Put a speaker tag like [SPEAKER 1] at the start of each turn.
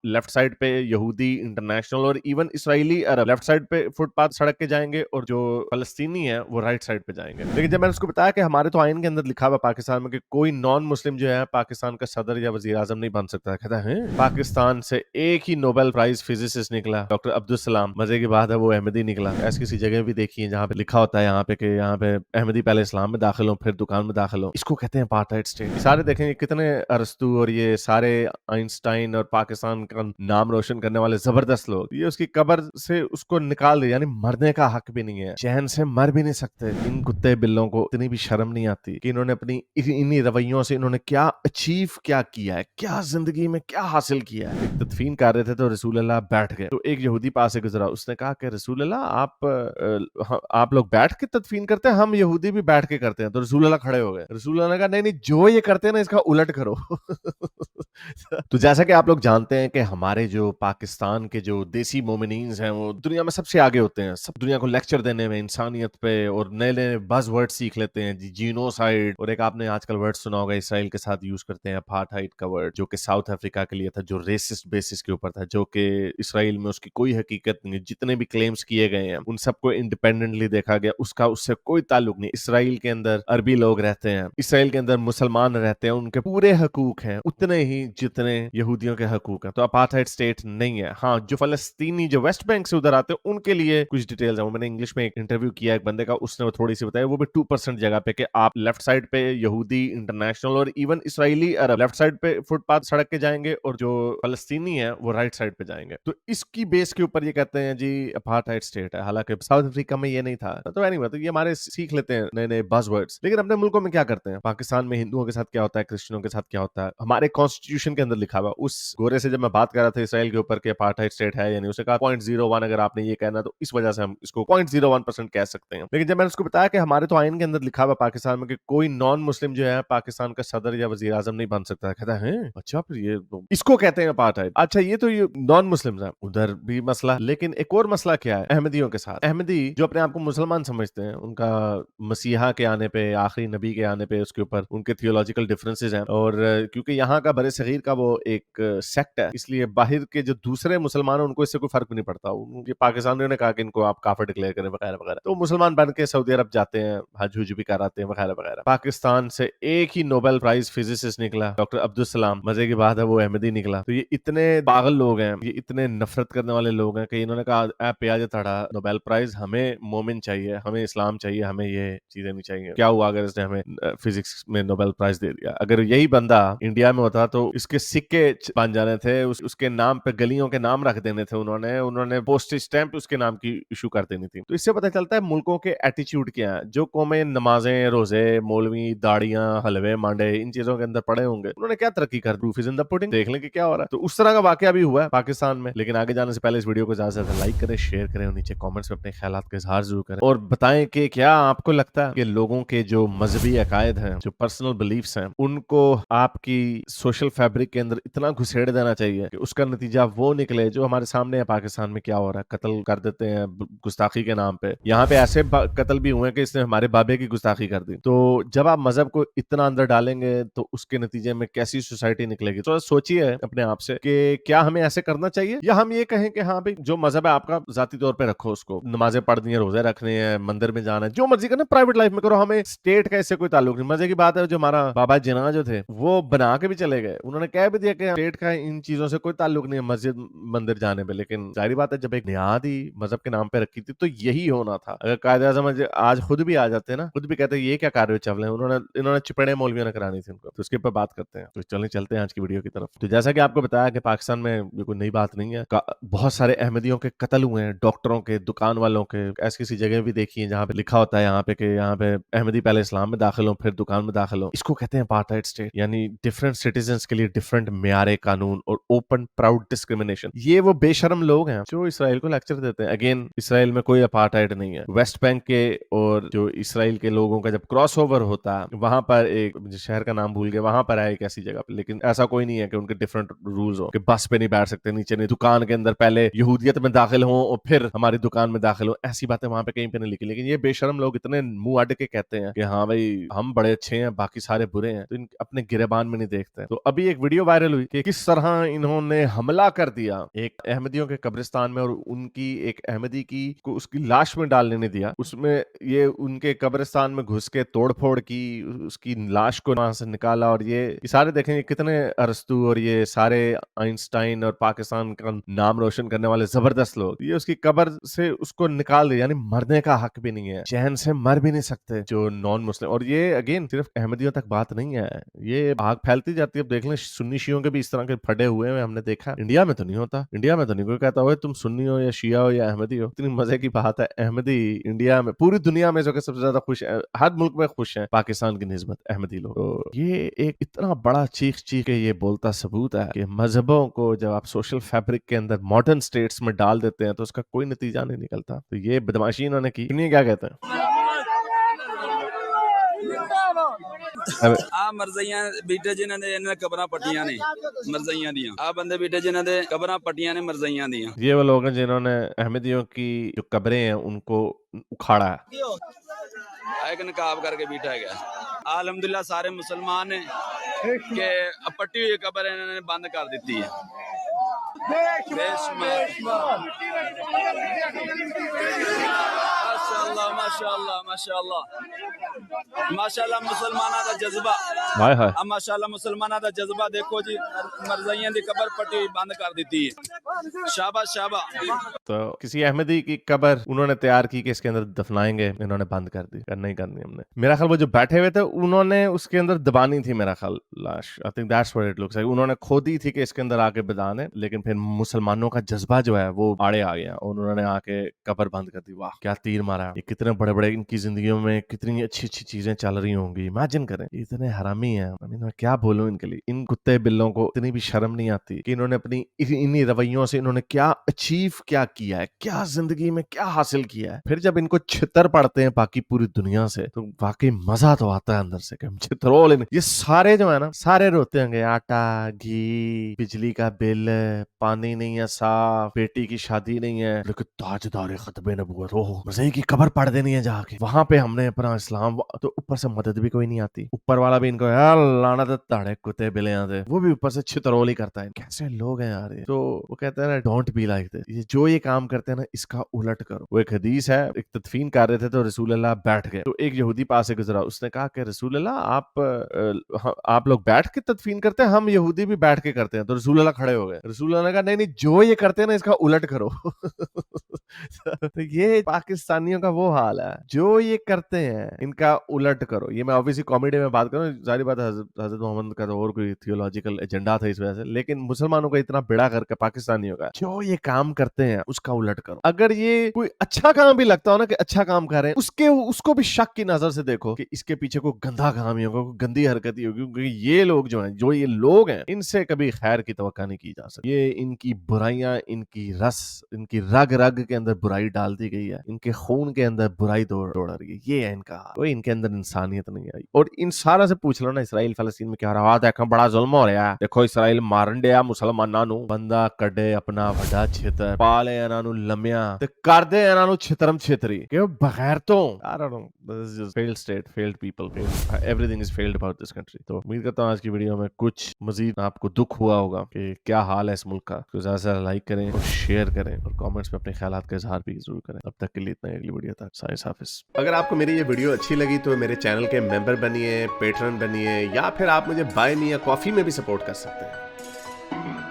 [SPEAKER 1] Left side पे यहूदी international और इवन इसराइली अरब लेफ्ट साइड पे फुटपाथ सड़क के जाएंगे और जो फलस्तीनी है वो राइट साइड पे जाएंगे। लेकिन जब मैंने उसको बताया कि हमारे तो आइन के अंदर लिखा हुआ पाकिस्तान में कि कोई नॉन मुस्लिम जो है पाकिस्तान का सदर या वजीर आजम नहीं बन सकता, कहता है पाकिस्तान से एक ही नोबेल प्राइज फिजिसिस्ट निकला, डॉक्टर अब्दुल सलाम। मजे की बात है वो अहमदी निकला। ऐसी किसी जगह भी देखी है जहाँ पे लिखा होता है यहाँ पे कि यहाँ पे अहमदी पहले इस्लाम में दाखिल हो फिर दुकान में दाखिल हो। इसको कहते हैं अपार्थाइड स्टेट। सारे देखेंगे कितने अरस्तु और ये सारे आइंस्टाइन और पाकिस्तान का नाम रोशन करने वाले जबरदस्त लोग, ये उसकी कब्र से उसको निकाल दे, यानी मरने का हक भी नहीं है, चैन से मर भी नहीं सकते। इन कुत्ते बिल्लों को इतनी भी शर्म नहीं आती कि इन्होंने अपनी इन्हीं रवैयों से इन्होंने क्या अचीव क्या किया है, क्या जिंदगी में क्या हासिल किया है। एक तदफीन कर रहे थे तो रसूल अल्लाह बैठ गए, तो एक यहूदी पास से गुजरा, उसने कहा कि रसूल अल्लाह आप लोग बैठ के तदफीन करते हैं, हम यहूदी भी बैठ के करते हैं। तो रसूल अल्लाह खड़े हो गए। रसूल अल्लाह ने कहा नहीं नहीं, जो ये करते हैं ना इसका उलट करो। तो जैसा कि आप लोग जानते हैं कि हमारे जो पाकिस्तान के जो देसी मोमिनीन्स हैं वो दुनिया में सबसे आगे होते हैं, सब दुनिया को लेक्चर देने में इंसानियत पे, और नए नए बज़ वर्ड सीख लेते हैं, जीनोसाइड, और एक आपने आजकल वर्ड सुना होगा इसराइल के साथ यूज करते हैं अपार्थाइड का वर्ड, जो कि साउथ अफ्रीका के लिए था, जो रेसिस्ट बेसिस के ऊपर था, जो कि इसराइल में उसकी कोई हकीकत नहीं है। जितने भी क्लेम्स किए गए हैं उन सबको इंडिपेंडेंटली देखा गया, उसका उससे कोई ताल्लुक नहीं। इसराइल के अंदर अरबी लोग रहते हैं, इसराइल के अंदर मुसलमान रहते हैं, उनके पूरे हकूक हैं उतने ही जितने यहूदियों के हकूक हैं। तो अपार्थाइड स्टेट नहीं है। हाँ, जो फलस्तीनी जो वेस्ट बैंक से उधर आते हैं उनके लिए कुछ डिटेल्स है। वो मैंने इंग्लिश में एक इंटरव्यू किया एक बंदे का, उसने वो थोड़ी सी बताया, वो भी 2% जगह पे कि आप लेफ्ट साइड पे यहूदी इंटरनेशनल और इवन इसराइली अरब लेफ्ट साइड पे फुटपाथ सड़क के जाएंगे और जो फलस्तीनी है वो राइट साइड पे जाएंगे। तो इसकी बेस के ऊपर ये कहते हैं जी अपार्थाइड स्टेट है, हालांकि साउथ अफ्रीका में ये नहीं था। तो एनीवे, तो ये हमारे सीख लेते हैं नए नए बज़वर्ड्स। लेकिन अपने मुल्कों में क्या करते हैं, पाकिस्तान में हिंदुओं के साथ क्या होता है, क्रिश्चियनों के साथ क्या होता है, हमारे कॉन्स्टिट्यूशन के अंदर लिखा हुआ। उस गोरे से जब मैं बात कर रहा था इसराइल के ऊपर के अपार्थाइड स्टेट है, यानी उसे कहा 0.01, अगर आपने ये कहना तो इस वजह से हम इसको 0.01% कह सकते हैं। लेकिन जब मैंने उसको बताया कि हमारे तो आइन के अंदर लिखा हुआ पाकिस्तान में कि कोई नॉन मुस्लिम जो है पाकिस्तान का सदर या वजीर आजम नहीं बन सकता, कहता है अच्छा फिर ये तो इसको कहते हैं अपार्थाइड। अच्छा, ये तो ये नॉन मुस्लिम है, उधर भी मसला। लेकिन एक और मसला क्या है अहमदियों के साथ। अहमदी जो अपने आप को मुसलमान समझते हैं, उनका मसीहा के आने पे, आखिरी नबी के आने पे, उसके ऊपर उनके थियोलॉजिकल डिफरेंसेस हैं, और क्योंकि यहाँ का बड़े सगीर का वो एक सेक्ट है, इसलिए बाहर के जो दूसरे मुसलमान हैं उनको इससे कोई फर्क भी नहीं पड़ता। ये पाकिस्तानियों ने कहा कि इनको आप काफिर डिक्लेयर करें वगैरह वगैरह, तो मुसलमान बन के सऊदी अरब जाते हैं, हज हुज भी कराते हैं वगैरह वगैरह। पाकिस्तान से एक ही नोबेल प्राइज फिजिसिस्ट निकला, डॉक्टर अब्दुल सलाम। मजे की बात है वो अहमदी निकला। तो ये इतने पागल लोग हैं, ये इतने नफरत करने वाले लोग हैं कि इन्होंने कहा ए प्याज तड़ा नोबेल प्राइज हमें मोमिन चाहिए, हमें इस्लाम चाहिए, हमें ये चीजें नहीं चाहिए। क्या हुआ अगर इसने हमें फिजिक्स में नोबेल प्राइज दे दिया? अगर यही बंदा इंडिया में होता तो इसके सिक्के बन जाने थे, उसके नाम पे गलियों के नाम रख देने थे, उन्होंने पोस्टेज स्टैंप उसके नाम की इशू कर देनी थी। तो इससे पता चलता है मुल्कों के एटीट्यूड क्या है। जो कौमें नमाजें, रोजे, मौलवी, दाड़ियां, हलवे, मांडे इन चीजों के अंदर पड़े होंगे, उन्होंने क्या तरक्की कर, proof is in the pudding. देख लें कि क्या हो रहा है। तो उस तरह का वाकया भी हुआ है पाकिस्तान में। लेकिन आगे जाने से पहले इस वीडियो को ज्यादा से ज्यादा लाइक करें, शेयर करें और नीचे कमेंट्स में अपने ख्यालात का इजहार जरूर करें, और बताएं कि क्या आपको लगता है कि लोगों के जो मजहबी अकायद हैं, जो पर्सनल बिलीफ्स हैं, उनको आपकी सोशल फैब्रिक के अंदर इतना घुसेड़ देना चाहिए कि उसका नतीजा वो निकले जो हमारे सामने है पाकिस्तान में क्या हो रहा है। कत्ल कर देते हैं गुस्ताखी के नाम पे। यहाँ पे ऐसे कत्ल भी हुए कि इसने हमारे बाबे की गुस्ताखी कर दी। तो जब आप मजहब को इतना अंदर डालेंगे तो उसके नतीजे में कैसी सोसाइटी निकलेगी। तो सोचिए अपने आप से कि क्या हमें ऐसे करना चाहिए, या हम ये कहें कि हाँ भाई जो मजहब है आपका जाती तौर पे रखो, उसको नमाजें पढ़नी है, रोजे रखने हैं, मंदिर में जाना है, जो मर्जी करना प्राइवेट लाइफ में करो, हमें स्टेट का इससे कोई ताल्लुक नहीं। मजे की बात है जो हमारा बाबा जिना जो थे वो बना के भी चले गए, उन्होंने कह भी दिया कि स्टेट का इन चीजों से कोई ताल्लुक नहीं है मस्जिद मंदिर जाने पे। लेकिन जाहिर बात है जब एक बुनियाद ही मजहब के नाम पे रखी थी तो यही होना था। अगर कायदे आज़म आज खुद भी आ जाते हैं ना, खुद भी कहते हैं ये क्या कार्य चल रहे हैं, इन्होंने चिपड़े मौलवियों ने करानी थी उनको। तो उसके ऊपर बात करते हैं। तो चलते हैं आज की वीडियो की तरफ। तो जैसा कि आपको बताया कि पाकिस्तान में कोई नई बात नहीं है, बहुत सारे अहमदियों के कत्ल हुए हैं, डॉक्टरों के, दुकान वालों के। ऐसी किसी जगह भी देखी है जहाँ पे लिखा होता है यहाँ पे कि यहाँ पे अहमदी पहले इस्लाम में दाखिल हो फिर दुकान में दाखिल हो। इसको कहते हैं अपार्थाइड स्टेट, यानी डिफरेंट सिटीजन्स के लिए डिफरेंट म्यारे कानून और ओपन प्राउड डिस्क्रिमिनेशन। ये वो बेशरम लोग हैं जो इसराइल को लेक्चर देते हैं। अगेन, इसराइल में कोई अपार्थाइड नहीं है। वेस्ट बैंक के और जो इसराइल के लोगों का जब क्रॉस ओवर होता है, वहां पर एक शहर का नाम भूल गया, वहां पर है एक ऐसी जगह पे, लेकिन ऐसा कोई नहीं है कि उनके डिफरेंट रूल्स हो कि बस पे नहीं बैठ सकते, नीचे नहीं, दुकान के अंदर पहले यहूदियत में दाखिल हो और फिर हमारी दुकान में दाखिल हो, ऐसी बातें वहां पे कहीं पे नहीं लिखी। लेकिन ये बेशरम लोग इतने मुंह अड़ के कहते हैं कि हाँ भाई हम बड़े अच्छे हैं, बाकी सारे बुरे हैं, तो अपने गिरेबान में नहीं देखते। तो अभी एक वीडियो वायरल हुई कि किस तरह इन्होंने हमला कर दिया एक अहमदियों के कब्रिस्तान में और उनकी एक अहमदी की को उसकी लाश में डालने नहीं दिया, उसमें ये उनके कब्रिस्तान में घुस के तोड़फोड़ की, उसकी लाश को वहां से निकाला। और ये सारे देखेंगे कितने अरस्तू और ये सारे आइंस्टाइन और पाकिस्तान का नाम रोशन करने वाले जबरदस्त लोग, ये उसकी कब्र से उसको निकाल दिया, यानी मरने का हक भी नहीं है, चैन से मर भी नहीं सकते जो नॉन मुस्लिम। और ये अगेन सिर्फ अहमदियों तक बात नहीं है, ये आग फैलती जाती है। अब देख लें सुन्नी शियों के भी इस तरह के फटे हुए हैं, हमने देखा। इंडिया में तो नहीं होता, इंडिया में तो नहीं कोई कहता हो तुम सुन्नी हो या शिया हो या अहमदी हो। इतनी मजे की बात है, अहमदी इंडिया में, पूरी दुनिया में जो कि सबसे ज्यादा खुश है, हर मुल्क में खुश है पाकिस्तान की निस्बत अहमदी लोग। तो ये एक इतना बड़ा चीख चीख के ये बोलता सबूत है कि मजहबों को जब आप सोशल फैब्रिक के अंदर मॉडर्न स्टेट्स में डाल देते हैं तो उसका कोई नतीजा नहीं निकलता। तो ये बदमाशी इन्होंने की, नहीं क्या कहते हैं
[SPEAKER 2] ਆ ਮਰਜ਼ਈਆਂ ਬੀਟੇ ਜਿਨ੍ਹਾਂ ਦੇ ਇਹਨਾਂ ਕਬਰਾਂ ਪੱਟੀਆਂ ਨੇ ਮਰਜ਼ਈਆਂ ਦੀਆਂ, ਆ ਬੰਦੇ ਬੀਟੇ ਜਿਨ੍ਹਾਂ ਦੇ ਕਬਰਾਂ ਪੱਟੀਆਂ ਨੇ ਮਰਜ਼ਈਆਂ ਦੀਆਂ।
[SPEAKER 1] ये वो लोग हैं जिन्होंने अहमदियों की जो कब्रें हैं उनको उखाड़ा है।
[SPEAKER 2] एक नकाब करके बीटा है अल्हम्दुलिल्लाह सारे मुसलमान ने कि पट्टी हुई कब्र इन्होंने बंद कर दी है। माशाअल्लाह माशाअल्लाह माशाअल्लाह माशाअल्लाह मुसलमाना दा जज्बा,
[SPEAKER 1] हाय हाय
[SPEAKER 2] माशाअल्लाह मुसलमाना दा जज्बा देखो जी, मरज़इयां दी कब्र पट्टी बंद कर दी है। शाबाश शाबाश।
[SPEAKER 1] तो किसी अहमदी की कब्र उन्होंने तैयार की कि इसके अंदर दफनाएंगे, इन्होंने बंद कर दी, नहीं करनी हमने। मेरा ख्याल वो जो बैठे हुए थे उन्होंने उसके अंदर दबानी थी मेरा ख्याल लाश, I think that's what it looks like. उन्होंने खोदी थी कि इसके अंदर आके बदाने, लेकिन फिर मुसलमानों का जज्बा जो है वो आड़े आ गया और उन्होंने आके कब्र बंद कर दी। वाह क्या तीर मारा, ये कितने बड़े बड़े इनकी जिंदगियों में कितनी अच्छी अच्छी चीजें चल रही होंगी। इमेजिन करें इतने हरामी हैं, मैं क्या बोलूं इनके लिए। इन कुत्ते बिल्लों को इतनी भी शर्म नहीं आती कि इन्होंने अपनी इन्हीं रवैयों से इन्होंने क्या अचीव क्या किया है, क्या जिंदगी में क्या हासिल किया है। फिर जब इनको छितर पड़ते हैं बाकी पूरी दुनिया से तो वाकई मजा तो आता है अंदर से कि छितरोल। ये सारे जो है ना सारे रोते होंगे, आटा घी बिजली का बिल, पानी नहीं है साफ, बेटी की शादी नहीं है, लेकिन ताजदार खतबे नबूवत, ओह मज़े की कब्र पढ़ देनी है जाके, वहां पे हमने अपना इस्लाम। तो ऊपर से मदद भी कोई नहीं आती, ऊपर वाला भी इनको लानत ताड़े कुत्ते बिले आते, वो भी ऊपर से छितरोल ही करता है। कैसे लोग हैं यार ये। तो वो कहते हैं ना डोंट बी लाइक दिस, ये जो ये काम करते हैं ना इसका उलट करो। वो एक हदीस है, एक तदफीन कर रहे थे तो रसूल अल्लाह बैठ गए, तो एक यहूदी पास से गुजरा, उसने कहा कि रसूल अल्लाह आप लोग बैठ के तदफीन करते हैं, हम यहूदी भी बैठ के करते हैं। तो रसूल अल्लाह खड़े हो गए, रसूल अल्लाह ने कहा नहीं नहीं जो ये करते हैं ना इसका उलट करो। तो ये पाकिस्तानियों का वो हाल है, जो ये करते हैं इनका उलट करो। ये मैं ऑब्वियसली कॉमेडी में बात करूं, जारी बात है हजरत मोहम्मद का तो और कोई थियोलॉजिकल एजेंडा था इस वजह से, लेकिन मुसलमानों का इतना बेड़ा करके पाकिस्तानियों का जो ये काम करते हैं उसका उलट करो। अगर ये कोई अच्छा काम भी लगता हो ना कि अच्छा काम कर रहे हैं, उसको भी शक की नजर से देखो कि इसके पीछे कोई गंदा काम ही होगा, कोई गंदी हरकत ही होगी, क्योंकि ये लोग जो हैं, जो ये लोग हैं, इनसे कभी खैर की तवक्का नहीं की जा सकती। ये इनकी बुराइयां, इनकी रग रग के अंदर बुराई डाल दी गई है, इनके खून के अंदर बुराई दौड़ रही है, ये है इनका। कोई इनके अंदर इंसानियत नहीं आई। और इन सारा से पूछ लो ना इसराइल फलस्तीन में क्या रहा, देखो बड़ा जुल्म हो रहा है, देखो इसराइल मारन दिया मुसलमानां नूं, बंदा कड्डे अपना वड्डा छितर, पाले इन्हां नूं लम्मिया ते कर दे इन्हां नूं छितरम छितरी कि बगैर तो I don't know, this is just failed state, failed people, everything is failed about this country। तो उम्मीद करता हूँ आज की वीडियो में कुछ मजीद आपको दुख हुआ होगा कि क्या हाल है इस मुल्क का। तो ज्यादा से ज्यादा लाइक करें और शेयर करें और कमेंट्स में अपने ख्यालात का इजहार भी जरूर करें। अब तक के लिए इतना, अगली वीडियो तक साइंस हाफिज। अगर आपको मेरी ये वीडियो अच्छी लगी तो मेरे चैनल के मेंबर बनिए, पेट्रन बनिए, या फिर आप मुझे बाय मी या कॉफी में भी सपोर्ट कर सकते हैं।